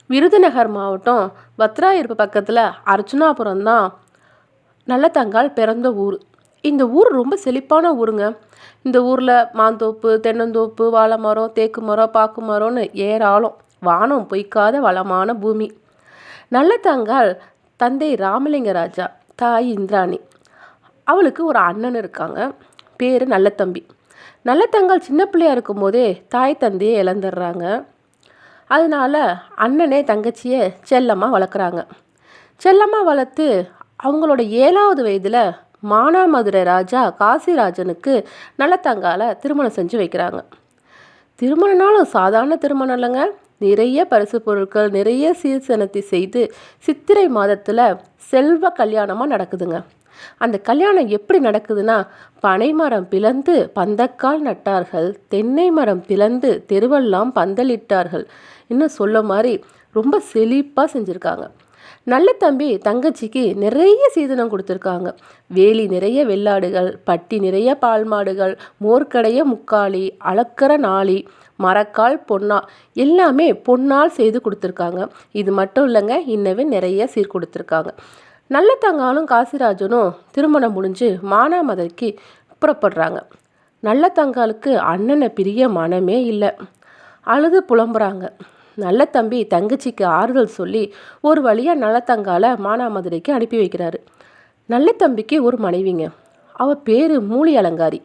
விருதுநகர் மாவட்டம் பத்ராயிருப்பு பக்கத்தில் அர்ச்சுனாபுரம் தான் நல்லதங்காள் பிறந்த ஊர். இந்த ஊர் ரொம்ப செழிப்பான ஊருங்க. இந்த ஊரில் மாந்தோப்பு, தென்னந்தோப்பு, வாழை மரம், தேக்கு மரம், பாக்கு மரம்னு ஏராளம். வானம் பொய்க்காத வளமான பூமி. நல்லதங்காள் தந்தை ராமலிங்க ராஜா, தாய் இந்திராணி. அவளுக்கு ஒரு அண்ணன் இருக்காங்க, பேர் நல்லதம்பி. நல்லதங்காள் சின்ன பிள்ளையா இருக்கும்போதே தாய் தந்தையை இழந்துடுறாங்க. அதனால அண்ணனே தங்கச்சியை செல்லமாக வளர்க்குறாங்க. செல்லமாக வளர்த்து அவங்களோட 7வது வயதில் மானாமதுரை ராஜா காசிராஜனுக்கு நல்லதங்காளை திருமணம் செஞ்சு வைக்கிறாங்க. திருமணம்னாலும் சாதாரண திருமணம் இல்லைங்க. நிறைய பரிசு பொருட்கள், நிறைய சீர்சனத்தை செய்து சித்திரை மாதத்தில் செல்வ கல்யாணமாக நடக்குதுங்க. அந்த கல்யாணம் எப்படி நடக்குதுன்னா, பனை மரம் பிளந்து பந்தக்கால் நட்டார்கள், தென்னை மரம் பிளந்து தெருவெல்லாம் பந்தலிட்டார்கள் இன்னும் சொல்ல மாதிரி ரொம்ப செழிப்பாக செஞ்சுருக்காங்க. நல்லதம்பி தங்கச்சிக்கு நிறைய சீதனம் கொடுத்துருக்காங்க. வேலி நிறைய வெள்ளாடுகள், பட்டி நிறைய பால் மாடுகள், மோர்க்கடைய முக்காலி, அளக்கற நாளி, மரக்கால் பொன்னா எல்லாமே பொன்னால் செய்து கொடுத்துருக்காங்க. இது மட்டும் இல்லைங்க, இன்னவே நிறைய சீர் கொடுத்துருக்காங்க. நல்லதங்காளும் காசிராஜனும் திருமணம் முடிஞ்சு மானாமதுரைக்கு புறப்படுறாங்க. நல்லதங்காளுக்கு அண்ணனை பிரிய மனமே இல்லை. அழுது புலம்புறாங்க. நல்லதம்பி தங்கச்சிக்கு ஆறுதல் சொல்லி ஒரு வழியாக நல்லதங்காளை மானாமதுரைக்கு அனுப்பி வைக்கிறாரு. நல்லதம்பிக்கு ஒரு மனைவிங்க. அவள் பேர் மூலி அலங்காரி.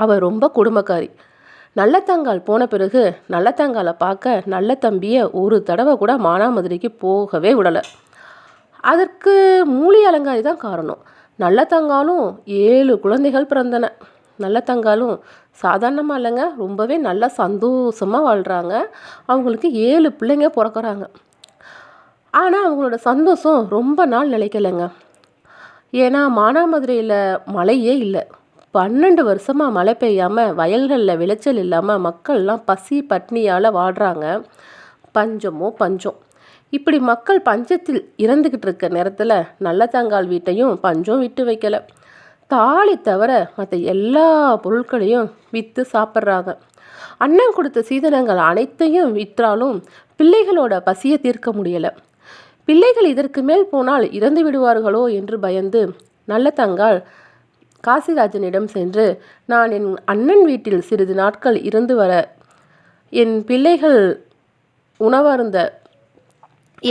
அவள் ரொம்ப குடும்பக்காரி. நல்லதங்காள் போன பிறகு நல்லதங்காளை பார்க்க நல்லதம்பியை ஒரு தடவை கூட மானாமதுரைக்கு போகவே விடலை. அதற்கு மூலி அலங்காரி தான் காரணம். நல்லதங்காளும் 7 குழந்தைகள் பிறந்தன. நல்லதங்காளும் சாதாரணமாக இல்லைங்க, ரொம்பவே நல்லா சந்தோஷமாக வாழ்கிறாங்க. அவங்களுக்கு 7 பிள்ளைங்க பிறக்கிறாங்க. ஆனால் அவங்களோட சந்தோஷம் ரொம்ப நாள் நிலைக்கலைங்க. ஏன்னா மானாமதுரையில் மழையே இல்லை. 12 வருஷமாக மழை பெய்யாமல் வயல்களில் விளைச்சல் இல்லாமல் மக்கள்லாம் பசி பட்னியால் வாடுறாங்க. பஞ்சமோ பஞ்சம். இப்படி மக்கள் பஞ்சத்தில் இறந்துக்கிட்டு இருக்க நேரத்தில் நல்லதங்காள் வீட்டையும் பஞ்சம் விட்டு வைக்கலை. தாலி தவிர மற்ற எல்லா பொருட்களையும் விற்று சாப்பிட்றாங்க. அண்ணன் கொடுத்த சீதனங்கள் அனைத்தையும் விற்றாலும் பிள்ளைகளோட பசியை தீர்க்க முடியலை. பிள்ளைகள் இதற்கு மேல் போனால் இறந்து விடுவார்களோ என்று பயந்து நல்லதங்காள் காசிராஜனிடம் சென்று, நான் என் அண்ணன் வீட்டில் சிறிது நாட்கள் இருந்து வர என் பிள்ளைகள் உணவருந்த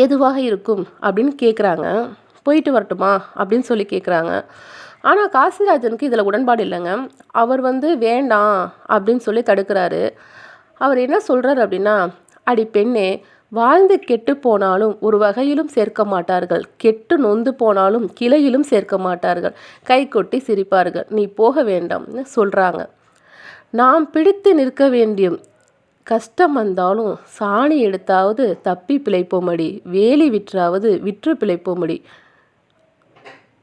ஏதுவாக இருக்கும் அப்படின்னு கேட்குறாங்க. போயிட்டு வரட்டுமா அப்படின்னு சொல்லி கேட்குறாங்க. ஆனால் காசிராஜனுக்கு இதில் உடன்பாடு இல்லைங்க. அவர் வேண்டாம் அப்படின்னு சொல்லி தடுக்கிறாரு. அவர் என்ன சொல்கிறார் அப்படின்னா, அடி பெண்ணே, வாழ்ந்து கெட்டு போனாலும் ஒரு வகையிலும் சேர்க்க மாட்டார்கள், கெட்டு நொந்து போனாலும் கிளையிலும் சேர்க்க மாட்டார்கள், கை கொட்டி சிரிப்பார்கள், நீ போக வேண்டாம்னு சொல்கிறாங்க. நாம் பிடித்து நிற்க வேண்டிய கஷ்டம் வந்தாலும் சாணி எடுத்தாவது தப்பி பிழைப்போமடி, வேலி விற்றாவது விற்று பிழைப்போமடி,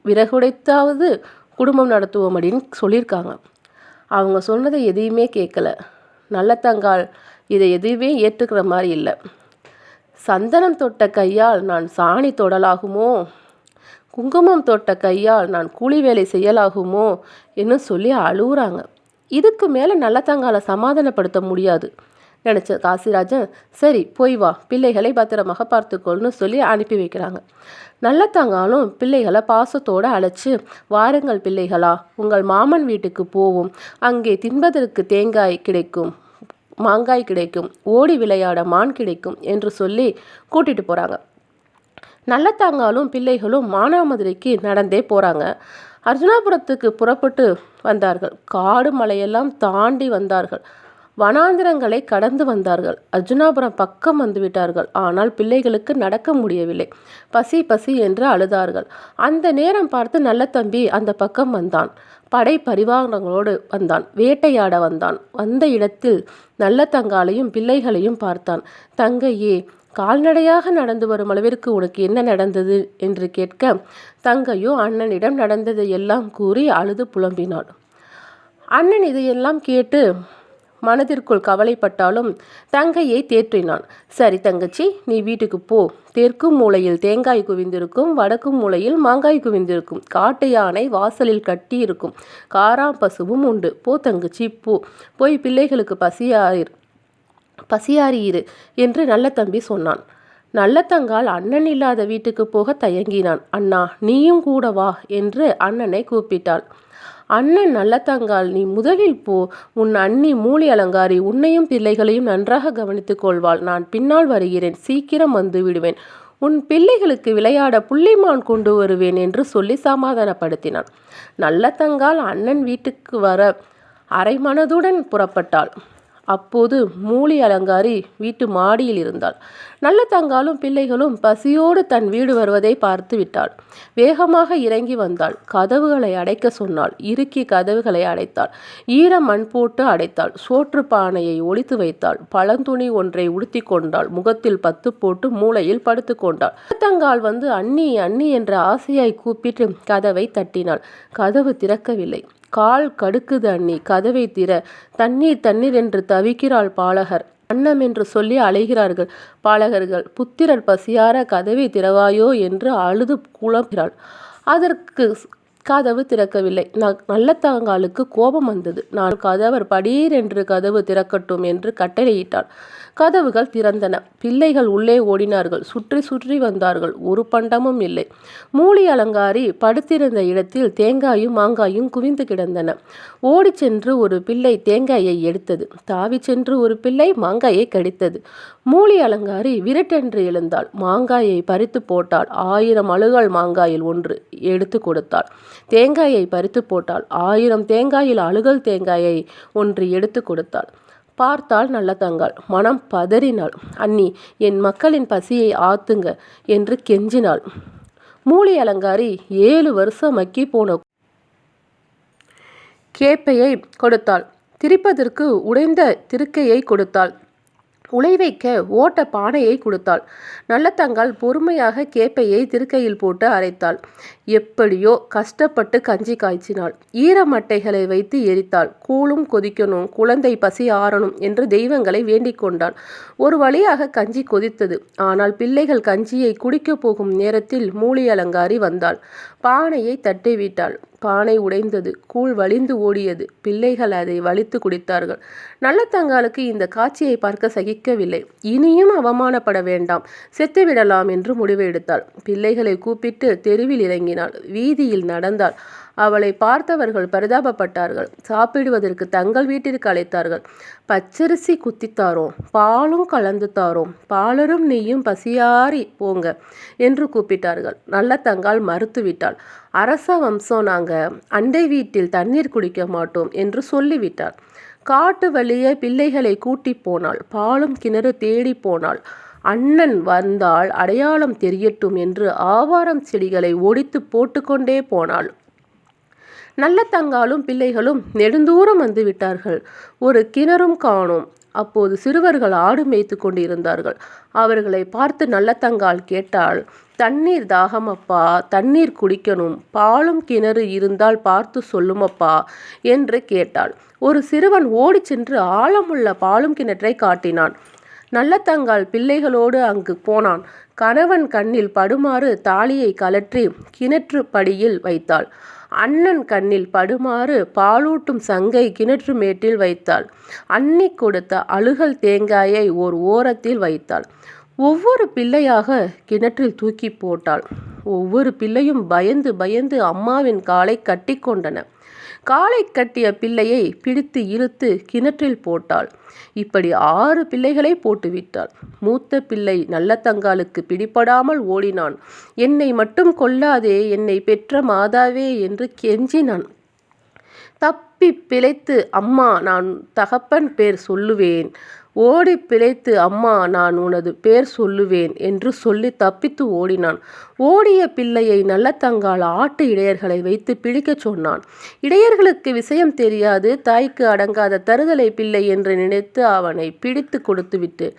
விறகுடைத்தாவது குடும்பம் நடத்துவோமடின்னு சொல்லியிருக்காங்க. அவங்க சொன்னதை எதையுமே கேட்கல. நல்லதங்காள் இதை எதுவுமே ஏற்றுக்கிற மாதிரி இல்லை. சந்தனம் தொட்ட கையால் நான் சாணி தொடலாகுமோ, குங்குமம் தொட்ட கையால் நான் கூலி வேலை செய்யலாகுமோ என்று சொல்லி அழுகுறாங்க. இதுக்கு மேலே நல்லதங்காளை சமாதானப்படுத்த முடியாது நினச்ச காசிராஜன், சரி போய் வா, பிள்ளைகளை பத்திரமாக பார்த்துக்கொள்னு சொல்லி அனுப்பி வைக்கிறாங்க. நல்லதங்காளும் பிள்ளைகளை பாசத்தோடு அழைச்சி, வாருங்கள் பிள்ளைகளா, உங்கள் மாமன் வீட்டுக்கு போவோம், அங்கே தின்பதற்கு தேங்காய் கிடைக்கும், மாங்காய் கிடைக்கும், ஓடி விளையாட மான் கிடைக்கும் என்று சொல்லி கூட்டிகிட்டு போகிறாங்க. நல்லதங்காளும் பிள்ளைகளும் மானாமதுரைக்கு நடந்தே போகிறாங்க. அர்ஜுனாபுரத்துக்கு புறப்பட்டு வந்தார்கள். காடு மலையெல்லாம் தாண்டி வந்தார்கள். வனாந்திரங்களை கடந்து வந்தார்கள். அர்ஜுனாபுரம் பக்கம் வந்துவிட்டார்கள். ஆனால் பிள்ளைகளுக்கு நடக்க முடியவில்லை. பசி பசி என்று அழுதார்கள். அந்த நேரம் பார்த்து நல்லதம்பி அந்த பக்கம் வந்தான். படை பரிவாரங்களோடு வந்தான். வேட்டையாட வந்தான். வந்த இடத்தில் நல்லதங்காளையும் பிள்ளைகளையும் பார்த்தான். தங்கையே, கால்நடையாக நடந்து வரும் அளவிற்கு உனக்கு என்ன நடந்தது என்று கேட்க, தங்கையோ அண்ணனிடம் நடந்ததை எல்லாம் கூறி அழுது புலம்பினாள். அண்ணன் இதையெல்லாம் கேட்டு மனதிற்குள் கவலைப்பட்டாலும் தங்கையை தேற்றினான். சரி தங்கச்சி, நீ வீட்டுக்கு போ. தெற்கு மூலையில் தேங்காய் குவிந்திருக்கும், வடக்கு மூலையில் மாங்காய் குவிந்திருக்கும், காட்டு யானை வாசலில் கட்டி இருக்கும், காராம் பசுவும் உண்டு. போ தங்கச்சி போ, போய் பிள்ளைகளுக்கு பசியாயிரு என்று நல்லதம்பி சொன்னான். நல்லதங்காள் அண்ணன் இல்லாத வீட்டுக்கு போக தயங்கினான். அண்ணா, நீயும் கூட வா என்று அண்ணனை கூப்பிட்டாள். அண்ணன் நல்லதங்காள், நீ முதலில் போ. உன் அண்ணி மூலி அலங்காரி உன்னையும் பிள்ளைகளையும் நன்றாக கவனித்துக் கொள்வாள். நான் பின்னால் வருகிறேன். சீக்கிரம் வந்து விடுவேன். உன் பிள்ளைகளுக்கு விளையாட புள்ளிமான் கொண்டு வருவேன் என்று சொல்லி சமாதானப்படுத்தினான். நல்லதங்காள் அண்ணன் வீட்டுக்கு வர அரைமனதுடன் புறப்பட்டாள். அப்போது மூலி அலங்காரி வீட்டு மாடியில் இருந்தாள். நல்லதங்காளும் பிள்ளைகளும் பசியோடு தன் வீடு வருவதை பார்த்து விட்டாள். வேகமாக இறங்கி வந்தாள். கதவுகளை அடைக்க சொன்னாள். இறுக்கி கதவுகளை அடைத்தாள். ஈர மண் போட்டு அடைத்தாள். சோற்று பானையை ஒளித்து வைத்தாள். பழந்துணி ஒன்றை உடுத்தி கொண்டாள். முகத்தில் பத்து போட்டு மூலையில் படுத்து கொண்டாள். நல்லதங்காள் வந்து அண்ணி அண்ணி என்ற ஆசையாய் கூப்பிட்டு கதவை தட்டினாள். கதவு திறக்கவில்லை. கால் கடுக்குது அண்ணி, கதவை திற. தண்ணீர் தண்ணீர் என்று தவிக்கிறாள் பாலகர். அன்னம் என்று சொல்லி அழைகிறார்கள் பாலகர்கள். புத்திரர் பசியார கதவை திறவாயோ என்று அழுது குழம்பினாள். அதற்கு கதவு திறக்கவில்லை. நல்லதங்காளுக்கு கோபம் வந்தது. நான் கதவர் படீர் என்று கதவு திறக்கட்டும் என்று கட்டளையிட்டாள். கதவுகள் திறந்தன. பிள்ளைகள் உள்ளே ஓடினார்கள். சுற்றி சுற்றி வந்தார்கள். ஒரு பண்டமும் இல்லை. மூலி அலங்காரி படுத்திருந்த இடத்தில் தேங்காயும் மாங்காயும் குவிந்து கிடந்தன. ஓடி சென்று ஒரு பிள்ளை தேங்காயை எடுத்தது. தாவி சென்று ஒரு பிள்ளை மாங்காயை கடித்தது. மூலி அலங்காரி விரட்டென்று எழுந்தாள். மாங்காயை பறித்து போட்டாள். 1000 அழுகால் மாங்காயில் ஒன்று எடுத்து கொடுத்தாள். தேங்காயை பறித்து போட்டாள். 1000 தேங்காயில் அழுகல் தேங்காயை ஒன்று எடுத்து கொடுத்தாள். பார்த்தாள் நல்லதங்காள். மனம் பதறினாள். அண்ணி, என் மக்களின் பசியை ஆத்துங்க என்று கெஞ்சினாள். மூலி அலங்காரி 7 வருஷம் மக்கி போன கேப்பையை கொடுத்தாள். திரிப்பதற்கு உடைந்த திருக்கையை கொடுத்தாள். உலை வைக்க ஓட்ட பானையை கொடுத்தாள். நல்லதங்காள் பொறுமையாக கேப்பையை திருக்கையில் போட்டு அரைத்தாள். எப்படியோ கஷ்டப்பட்டு கஞ்சி காய்ச்சினாள். ஈரமட்டைகளை வைத்து எரித்தாள். கூழும் கொதிக்கணும், குழந்தை பசி ஆறணும் என்று தெய்வங்களை வேண்டிக் கொண்டாள். ஒரு வழியாக கஞ்சி கொதித்தது. ஆனால் பிள்ளைகள் கஞ்சியை குடிக்கப் போகும் நேரத்தில் மூலி அலங்காரி வந்தாள். பானையை தட்டிவிட்டாள். பானை உடைந்தது. கூழ் வழிந்து ஓடியது. பிள்ளைகள் அதை வலித்து குடித்தார்கள். நல்லதங்காளுக்கு இந்த காட்சியை பார்க்க சகிக்கவில்லை. இனியும் அவமானப்பட வேண்டாம், செத்துவிடலாம் என்று முடிவு எடுத்தாள். பிள்ளைகளை கூப்பிட்டு தெருவில் இறங்கினாள். வீதியில் நடந்தாள். அவளை பார்த்தவர்கள் பரிதாபப்பட்டார்கள். சாப்பிடுவதற்கு தங்கள் வீட்டிற்கு அழைத்தார்கள். பச்சரிசி குத்தி தாரோம், பாலும் கலந்து தாரோம், பாலரும் நெய்யும் பசியாரி போங்க என்று கூப்பிட்டார்கள். நல்லதங்காள் மறுத்துவிட்டாள். அரச வம்சம் நாங்க, அண்டை வீட்டில் தண்ணீர் குடிக்க மாட்டோம் என்று சொல்லிவிட்டாள். காட்டு வழியே பிள்ளைகளை கூட்டி போனாள். பாலும் கிணறு தேடி போனாள். அண்ணன் வந்தால் அடையாளம் தெரியட்டும் என்று ஆவாரம் செடிகளை ஒடித்து போட்டுக்கொண்டே போனாள். நல்லதங்காளும் பிள்ளைகளும் நெடுந்தூரம் வந்து விட்டார்கள். ஒரு கிணறும் காணோம். அப்போது சிறுவர்கள் ஆடு மேய்த்து கொண்டிருந்தார்கள். அவர்களை பார்த்து நல்லதங்காள் கேட்டாள், தண்ணீர் தாகமப்பா, தண்ணீர் குடிக்கணும், பாலும் கிணறு இருந்தால் பார்த்து சொல்லுமப்பா என்று கேட்டாள். ஒரு சிறுவன் ஓடி சென்று ஆழமுள்ள பாலும் கிணற்றை காட்டினான். நல்லதங்காள் பிள்ளைகளோடு அங்கு போனான். கணவன் கண்ணில் படுமாறு தாலியை கலற்றி கிணற்று படியில் வைத்தாள். அண்ணன் கண்ணில் படுமாறு பாலூட்டும் சங்கை கிணற்று மேட்டில் வைத்தாள். அண்ணி கொடுத்த அழுகல் தேங்காயை ஓர் ஓரத்தில் வைத்தாள். ஒவ்வொரு பிள்ளையாக கிணற்றில் தூக்கி போட்டாள். ஒவ்வொரு பிள்ளையும் பயந்து பயந்து அம்மாவின் காலை கட்டி கொண்டன. காலை கட்டிய பிள்ளையை பிடித்து இழுத்து கிணற்றில் போட்டாள். இப்படி 6 பிள்ளைகளை போட்டுவிட்டாள். மூத்த பிள்ளை நல்லதங்காளுக்கு பிடிபடாமல் ஓடினான். என்னை மட்டும் கொல்லாதே, என்னை பெற்ற மாதாவே என்று கெஞ்சினான். தப்பி பிழைத்து அம்மா நான் தகப்பன் பேர் சொல்லுவேன், ஓடி பிழைத்து அம்மா நான் உனது பேர் சொல்லுவேன் என்று சொல்லி தப்பித்து ஓடினான். ஓடிய பிள்ளையை நல்லதங்காள் ஆட்டு இடையர்களை வைத்து பிடிக்கச் சொன்னான். இடையர்களுக்கு விஷயம் தெரியாது. தாய்க்கு அடங்காத தருதலை பிள்ளை என்று நினைத்து அவனை பிடித்து கொடுத்துவிட்டு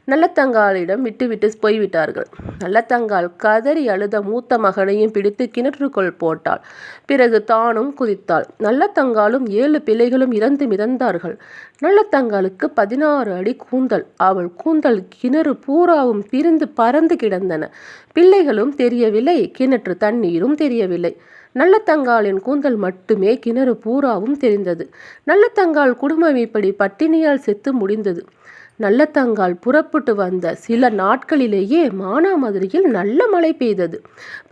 நல்லதங்காளிடம் விட்டுவிட்டு போய்விட்டார்கள். நல்லதங்காள் கதறி அழுத மூத்த மகனையும் பிடித்து கிணற்றுக்குள் போட்டாள். பிறகு தானும் குதித்தாள். நல்லதங்காளும் 7 பிள்ளைகளும் இறந்து மிதந்தார்கள். நல்லதங்காளுக்கு 16 அடி கூந்தல். அவள் கூந்தல் கிணறு பூராவும் பிரிந்து பறந்து கிடந்தன. பிள்ளைகளும் தெரியவில்லை, கிணற்று தண்ணீரும் தெரியவில்லை. நல்லதங்காளின் கூந்தல் மட்டுமே கிணறு பூராவும் தெரிந்தது. நல்லதங்காள் குடும்பம் இப்படி பட்டினியால் செத்து முடிந்தது. நல்லதங்காள் புறப்பட்டு வந்த சில நாட்களிலேயே மானாமதுரையில் நல்ல மழை பெய்தது.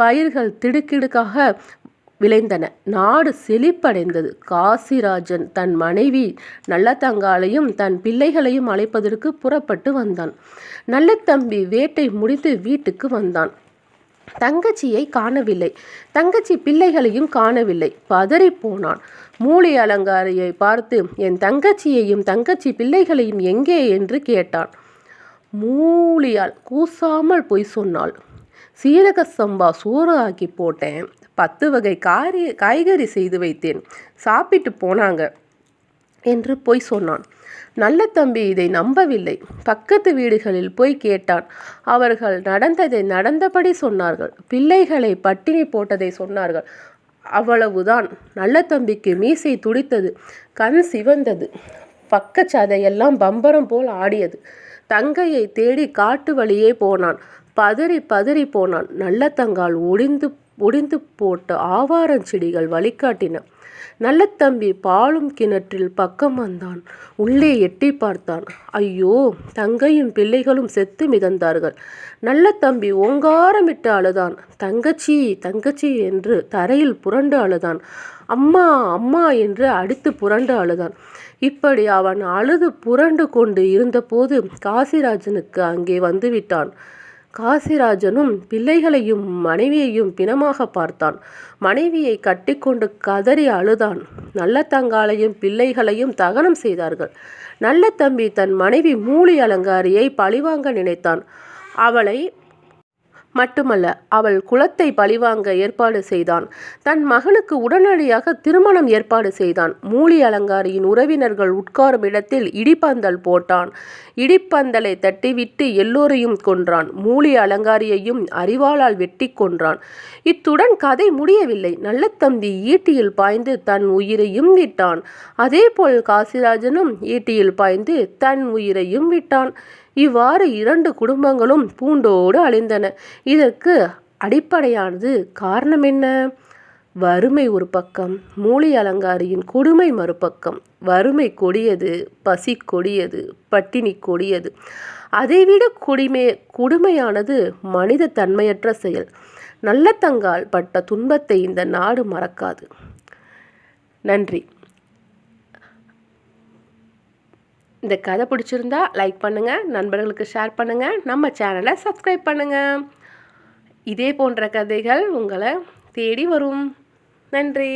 பயிர்கள் திடுக்கிடுக்காக விளைந்தன. நாடு செழிப்படைந்தது. காசிராஜன் தன் மனைவி நல்லதங்காளையும் தன் பிள்ளைகளையும் அழைப்பதற்கு புறப்பட்டு வந்தான். நல்லதம்பி வேட்டை முடித்து வீட்டுக்கு வந்தான். தங்கச்சியை காணவில்லை. தங்கச்சி பிள்ளைகளையும் காணவில்லை. பதறி போனான். மூலி அலங்காரியை பார்த்து, என் தங்கச்சியையும் தங்கச்சி பிள்ளைகளையும் எங்கே என்று கேட்டான். மூலியால் கூசாமல் பொய் சொன்னாள். சீரக சம்பா சோறு ஆக்கி போட்டேன், 10 வகை காய்கறி செய்து வைத்தேன், சாப்பிட்டு போனாங்க என்று பொய் சொன்னான். நல்லதம்பி இதை நம்பவில்லை. பக்கத்து வீடுகளில் போய் கேட்டான். அவர்கள் நடந்ததை நடந்தபடி சொன்னார்கள். பிள்ளைகளை பட்டினி போட்டதை சொன்னார்கள். அவ்வளவுதான். நல்லதம்பிக்கு மீசை துடித்தது, கண் சிவந்தது, பக்கச்சதையெல்லாம் பம்பரம் போல் ஆடியது. தங்கையை தேடி காட்டு வழியே போனான். பதறி பதறி போனான். நல்லதங்காள் ஒடிந்து போட்ட ஆவாரஞ்செடிகள் வழிகாட்டின. நல்லதம்பி பாலும் கிணற்றில் பக்கம் வந்தான். உள்ளே எட்டி பார்த்தான். ஐயோ, தங்கையும் பிள்ளைகளும் செத்து மிதந்தார்கள். நல்லதம்பி ஓங்காரமிட்டு அழுதான். தங்கச்சி தங்கச்சி என்று தரையில் புரண்டு அழுதான். அம்மா அம்மா என்று அடித்து புரண்டு அழுதான். இப்படி அவன் அழுது புரண்டு கொண்டு இருந்தபோது காசிராஜனுக்கு அங்கே வந்துவிட்டான். காசிராஜனும் பிள்ளைகளையும் மனைவியையும் பிணமாக பார்த்தான். மனைவியை கட்டிக்கொண்டு கதறி அழுதான். நல்லதங்காளையும் பிள்ளைகளையும் தகனம் செய்தார்கள். நல்லதம்பி தன் மனைவி மூலி அலங்காரியை பழிவாங்க நினைத்தான். அவளை மட்டுமல்ல, அவள் குலத்தை பழிவாங்க ஏற்பாடு செய்தான். தன் மகனுக்கு உடனடியாக திருமணம் ஏற்பாடு செய்தான். மூலி அலங்காரியின் உறவினர்கள் உட்காரும் இடத்தில் இடிப்பந்தல் போட்டான். இடிப்பந்தலை தட்டிவிட்டு எல்லோரையும் கொன்றான். மூலி அலங்காரியையும் அரிவாளால் வெட்டி கொன்றான். இத்துடன் கதை முடியவில்லை. நல்லதம்பி ஈட்டியில் பாய்ந்து தன் உயிரையும் விட்டான். அதேபோல் காசிராஜனும் ஈட்டியில் பாய்ந்து தன் உயிரையும் விட்டான். இவ்வாறு 2 குடும்பங்களும் பூண்டோடு அழிந்தன. இதற்கு அடிப்படையானது காரணம் என்ன? வறுமை ஒரு பக்கம், மூலி அலங்காரியின் கொடுமை மறுபக்கம். வறுமை கொடியது, பசி கொடியது, பட்டினி கொடியது. அதைவிட கொடுமையானது மனித தன்மையற்ற செயல். நல்லதங்காள் பட்ட துன்பத்தை இந்த நாடு மறக்காது. நன்றி. இந்த கதை பிடிச்சிருந்தா லைக் பண்ணுங்கள், நண்பர்களுக்கு ஷேர் பண்ணுங்கள், நம்ம சேனலை சப்ஸ்கிரைப் பண்ணுங்கள். இதே போன்ற கதைகள் உங்களை தேடி வரும். நன்றி.